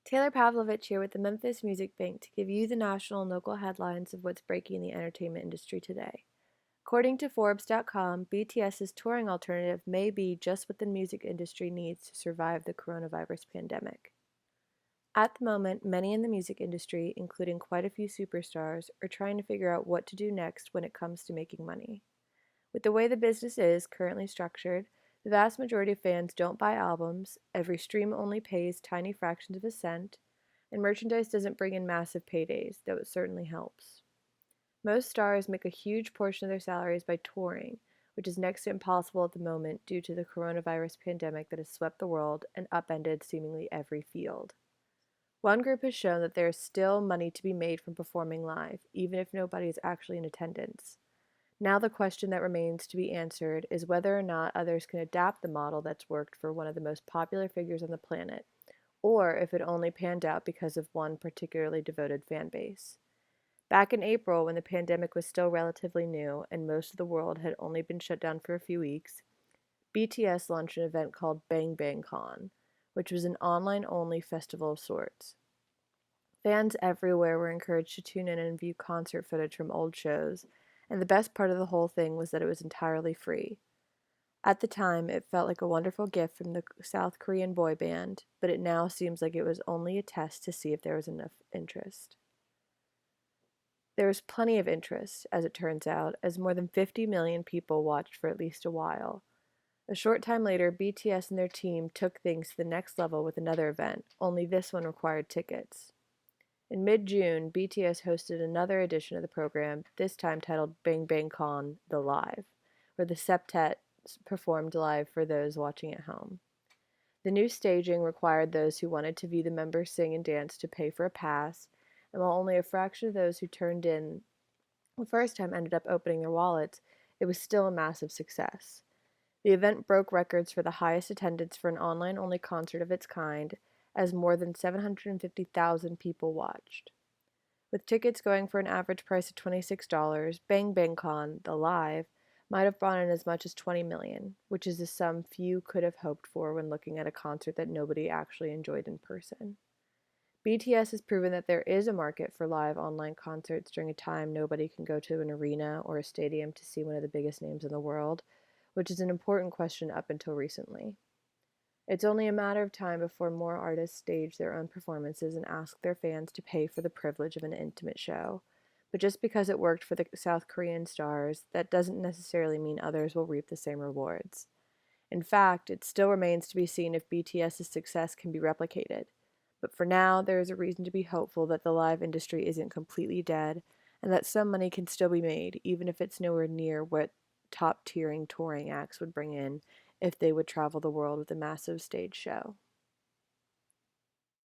Taylor Pavlovich here with the Memphis Music Bank to give you the national and local headlines of what's breaking in the entertainment industry today. According to Forbes.com, BTS's touring alternative may be just what the music industry needs to survive the coronavirus pandemic. At the moment, many in the music industry, including quite a few superstars, are trying to figure out what to do next when it comes to making money. With the way the business is currently structured, the vast majority of fans don't buy albums, every stream only pays tiny fractions of a cent, and merchandise doesn't bring in massive paydays, though it certainly helps. Most stars make a huge portion of their salaries by touring, which is next to impossible at the moment due to the coronavirus pandemic that has swept the world and upended seemingly every field. One group has shown that there is still money to be made from performing live, even if nobody is actually in attendance. Now the question that remains to be answered is whether or not others can adapt the model that's worked for one of the most popular figures on the planet, or if it only panned out because of one particularly devoted fan base. Back in April, when the pandemic was still relatively new and most of the world had only been shut down for a few weeks, BTS launched an event called Bang Bang Con, which was an online-only festival of sorts. Fans everywhere were encouraged to tune in and view concert footage from old shows, and the best part of the whole thing was that it was entirely free. At the time, it felt like a wonderful gift from the South Korean boy band, but it now seems like it was only a test to see if there was enough interest. There was plenty of interest, as it turns out, as more than 50 million people watched for at least a while. A short time later, BTS and their team took things to the next level with another event, only this one required tickets. In mid-June, BTS hosted another edition of the program, this time titled Bang Bang Con The Live, where the septet performed live for those watching at home. The new staging required those who wanted to view the members sing and dance to pay for a pass, and while only a fraction of those who turned in the first time ended up opening their wallets, it was still a massive success. The event broke records for the highest attendance for an online-only concert of its kind, as more than 750,000 people watched. With tickets going for an average price of $26, Bang Bang Con, the live, might have brought in as much as 20 million, which is a sum few could have hoped for when looking at a concert that nobody actually enjoyed in person. BTS has proven that there is a market for live online concerts during a time nobody can go to an arena or a stadium to see one of the biggest names in the world, which is an important question up until recently. It's only a matter of time before more artists stage their own performances and ask their fans to pay for the privilege of an intimate show. But just because it worked for the South Korean stars, that doesn't necessarily mean others will reap the same rewards. In fact, it still remains to be seen if BTS's success can be replicated. But for now, there is a reason to be hopeful that the live industry isn't completely dead, and that some money can still be made, even if it's nowhere near what top-tiering touring acts would bring in if they would travel the world with a massive stage show.